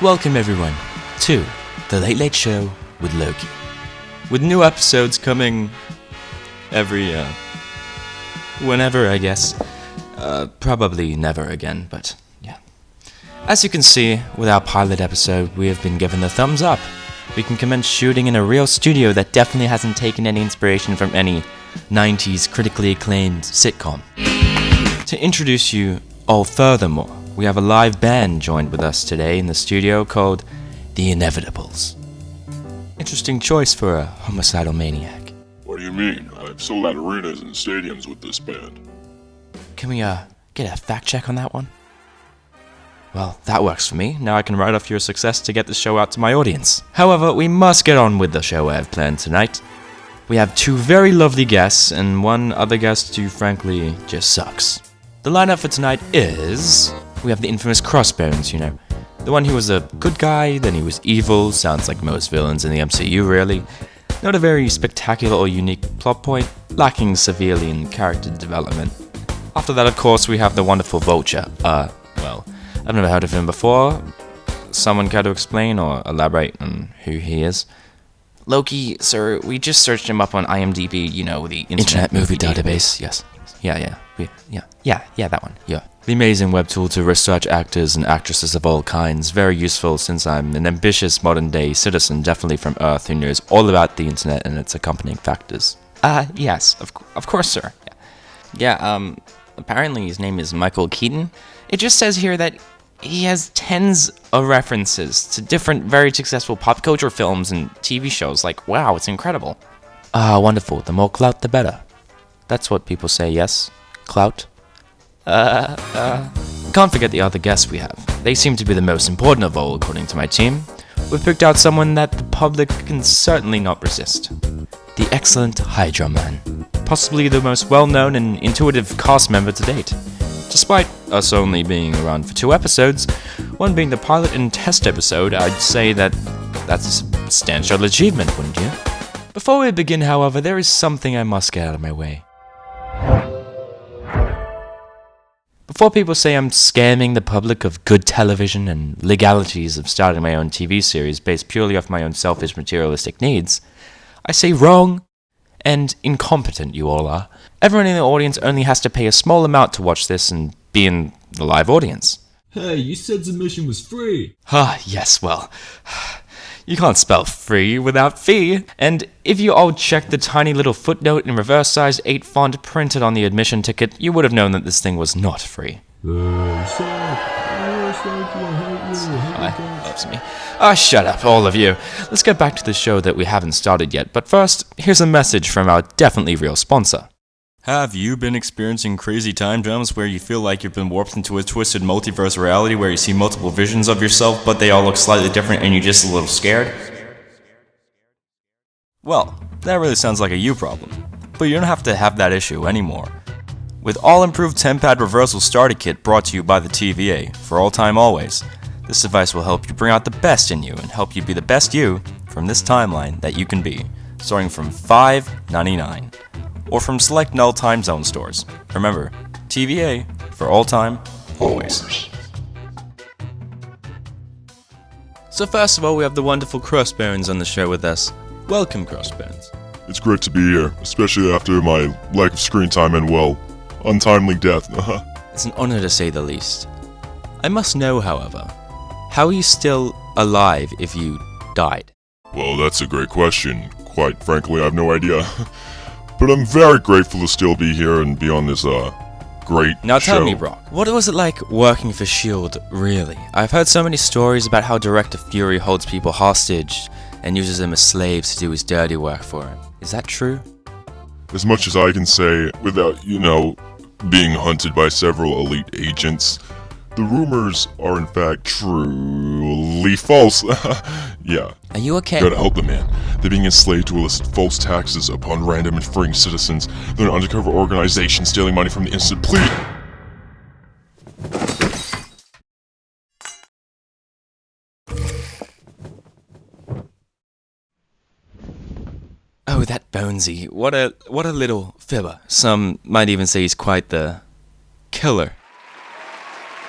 Welcome everyone to The Late Late Show with Loki. With new episodes coming every, whenever, I guess. Probably never again, but yeah. As you can see, with our pilot episode, we have been given the thumbs up. We can commence shooting in a real studio that definitely hasn't taken any inspiration from any 90s critically acclaimed sitcom. To introduce you all furthermore, we have a live band joined with us today in the studio called The Inevitables. Interesting choice for a homicidal maniac. What do you mean? I've sold out arenas and stadiums with this band. Can we get a fact check on that one? Well, that works for me. Now I can write off your success to get the show out to my audience. However, we must get on with the show I have planned tonight. We have two very lovely guests and one other guest who frankly just sucks. The lineup for tonight is... we have the infamous Crossbones, you know. The one who was a good guy, then he was evil, sounds like most villains in the MCU really. Not a very spectacular or unique plot point, lacking severely in character development. After that, of course, we have the wonderful Vulture. Well, I've never heard of him before. Someone care to explain or elaborate on who he is? Loki, sir, we just searched him up on IMDb, you know, the Internet Movie Database, yes. Yeah, that one, yeah. The amazing web tool to research actors and actresses of all kinds. Very useful since I'm an ambitious modern-day citizen, definitely from Earth, who knows all about the internet and its accompanying factors. Yes, of course, sir. Yeah, apparently his name is Michael Keaton. It just says here that he has tens of references to different very successful pop culture films and TV shows. Like, wow, it's incredible. Wonderful. The more clout, the better. That's what people say, yes? Clout? Can't forget the other guests we have. They seem to be the most important of all, according to my team. We've picked out someone that the public can certainly not resist. The excellent Hydra Man. Possibly the most well-known and intuitive cast member to date. Despite us only being around for 2 episodes, one being the pilot and test episode, I'd say that's a substantial achievement, wouldn't you? Before we begin, however, there is something I must get out of my way. Before people say I'm scamming the public of good television and legalities of starting my own TV series based purely off my own selfish materialistic needs, I say wrong and incompetent you all are. Everyone in the audience only has to pay a small amount to watch this and be in the live audience. Hey, you said submission was free. Yes, well, you can't spell free without fee. And if you all checked the tiny little footnote in reverse-sized 8 font printed on the admission ticket, you would have known that this thing was not free. Loves me. Shut up, all of you. Let's get back to the show that we haven't started yet. But first, here's a message from our definitely real sponsor. Have you been experiencing crazy time jumps where you feel like you've been warped into a twisted multiverse reality where you see multiple visions of yourself but they all look slightly different and you're just a little scared? Well, that really sounds like a you problem. But you don't have to have that issue anymore. With all improved 10-pad reversal starter kit brought to you by the TVA, for all time always, this device will help you bring out the best in you and help you be the best you from this timeline that you can be, starting from $5.99. Or from select null time zone stores. Remember, TVA, for all time, always. So first of all, we have the wonderful Crossbones on the show with us. Welcome, Crossbones. It's great to be here, especially after my lack of screen time and, well, untimely death. It's an honor to say the least. I must know, however, how are you still alive if you died? Well, that's a great question. Quite frankly, I have no idea. But I'm very grateful to still be here and be on this, great Now tell show. me, Brock, what was it like working for S.H.I.E.L.D., really? I've heard so many stories about how Director Fury holds people hostage and uses them as slaves to do his dirty work for him. Is that true? As much as I can say, without, being hunted by several elite agents, the rumors are in fact truly false. Yeah. Are you okay? Gotta help them, man. They're being enslaved to elicit false taxes upon random and freeing citizens. They're an undercover organization stealing money from the innocent. Please! Oh, that Bonesy. What a little fibber. Some might even say he's quite the killer.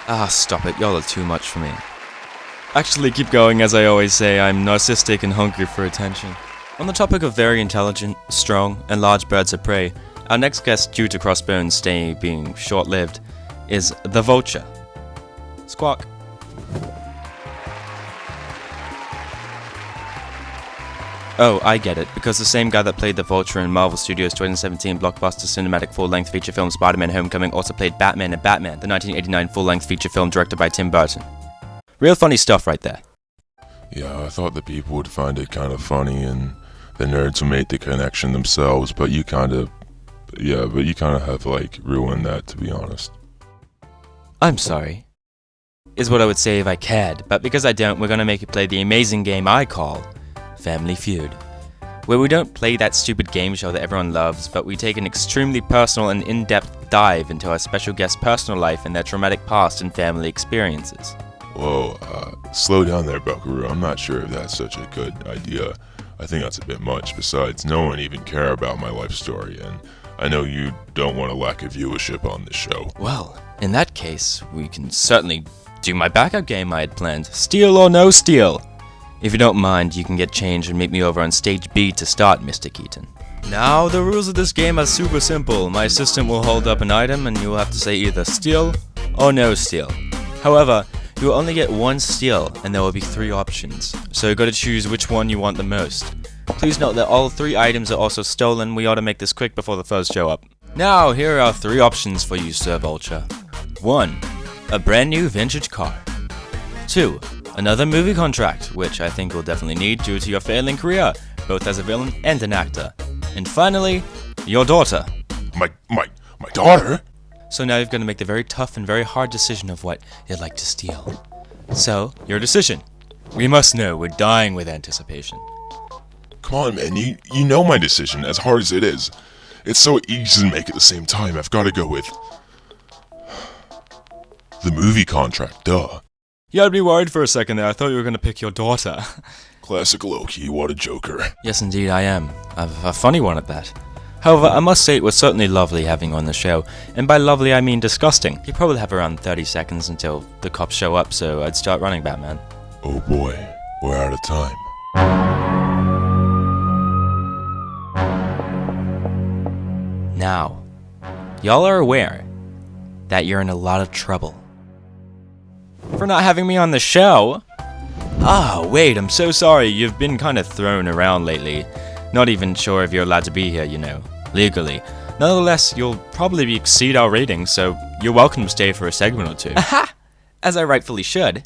Ah, stop it. Y'all are too much for me. Actually, keep going. As I always say, I'm narcissistic and hungry for attention. On the topic of very intelligent, strong, and large birds of prey, our next guest, due to Crossbones' stay being short-lived, is the Vulture. Squawk. Oh, I get it, because the same guy that played the Vulture in Marvel Studios' 2017 blockbuster cinematic full-length feature film Spider-Man Homecoming also played Batman in Batman, the 1989 full-length feature film directed by Tim Burton. Real funny stuff right there. Yeah, I thought that people would find it kind of funny and the nerds would make the connection themselves, but you kind of have, like, ruined that, to be honest. I'm sorry, is what I would say if I cared, but because I don't, we're gonna make you play the amazing game I call Family Feud, where we don't play that stupid game show that everyone loves, but we take an extremely personal and in-depth dive into our special guest's personal life and their traumatic past and family experiences. Whoa, slow down there, Buckaroo. I'm not sure if that's such a good idea. I think that's a bit much. Besides, no one even care about my life story, and I know you don't want a lack of viewership on this show. Well, in that case, we can certainly do my backup game I had planned, Steal or No Steal. If you don't mind, you can get changed and meet me over on stage B to start, Mr. Keaton. Now, the rules of this game are super simple. My assistant will hold up an item and you will have to say either steal or no steal. However, you will only get one steal and there will be 3 options, so you've got to choose which one you want the most. Please note that all 3 items are also stolen. We ought to make this quick before the foes show up. Now, here are 3 options for you, Sir Vulture. 1. A brand new vintage car. 2. Another movie contract, which I think we'll definitely need due to your failing career, both as a villain and an actor. And finally, your daughter. My daughter? So now you've got to make the very tough and very hard decision of what you'd like to steal. So, your decision. We must know, we're dying with anticipation. Come on, man, you know my decision, as hard as it is. It's so easy to make at the same time. I've got to go with the movie contract, duh. Yeah, I'd be worried for a second there. I thought you were going to pick your daughter. Classic Loki, what a joker. Yes, indeed, I am. A funny one at that. However, I must say it was certainly lovely having you on the show, and by lovely I mean disgusting. You probably have around 30 seconds until the cops show up, so I'd start running, Batman. Oh boy, we're out of time. Now, y'all are aware that you're in a lot of trouble for not having me on the show. Ah, wait, I'm so sorry. You've been kind of thrown around lately. Not even sure if you're allowed to be here, you know, legally. Nonetheless, you'll probably exceed our ratings, so you're welcome to stay for a segment or 2. Aha! As I rightfully should.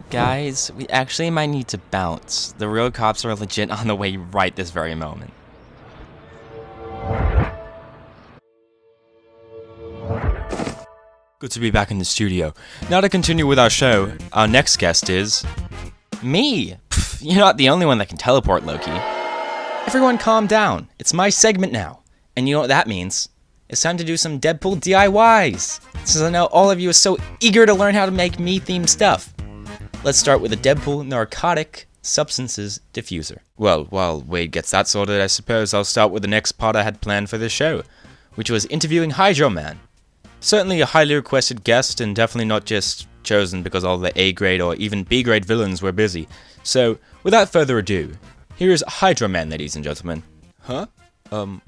Guys, we actually might need to bounce. The real cops are legit on the way right this very moment. Good to be back in the studio. Now to continue with our show, our next guest is me. Pff, you're not the only one that can teleport, Loki. Everyone calm down. It's my segment now. And you know what that means? It's time to do some Deadpool DIYs. Since I know all of you are so eager to learn how to make me-themed stuff. Let's start with a Deadpool narcotic substances diffuser. Well, while Wade gets that sorted, I suppose I'll start with the next part I had planned for this show, which was interviewing Hydro Man. Certainly a highly requested guest, and definitely not just chosen because all the A-grade or even B-grade villains were busy. So, without further ado, here is Hydro Man, ladies and gentlemen. Huh?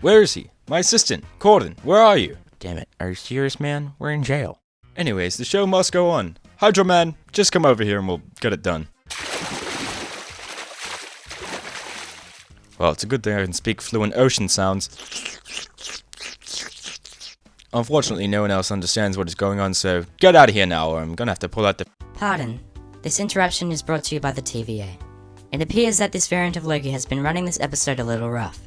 Where is he? My assistant, Corden, where are you? Damn it, are you serious, man? We're in jail. Anyways, the show must go on. Hydro Man, just come over here and we'll get it done. Well, it's a good thing I can speak fluent ocean sounds. Unfortunately, no one else understands what is going on, so get out of here now, or I'm gonna have to pull out the... Pardon. This interruption is brought to you by the TVA. It appears that this variant of Loki has been running this episode a little rough.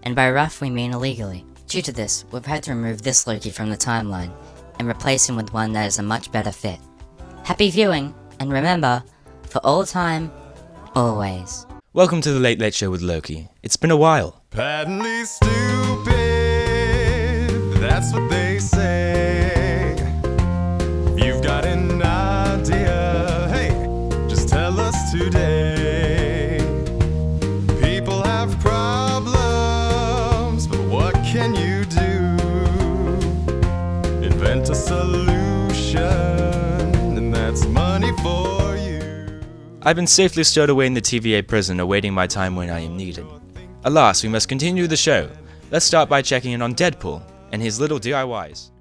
And by rough, we mean illegally. Due to this, we've had to remove this Loki from the timeline, and replace him with one that is a much better fit. Happy viewing, and remember, for all time, always. Welcome to the Late Late Show with Loki. It's been a while. Patently stupid, that's what they say. If you've got an idea, hey, just tell us today. People have problems, but what can you do? Invent a solution, and that's money for you. I've been safely stowed away in the TVA prison awaiting my time when I am needed. Alas, we must continue the show. Let's start by checking in on Deadpool and his little DIYs.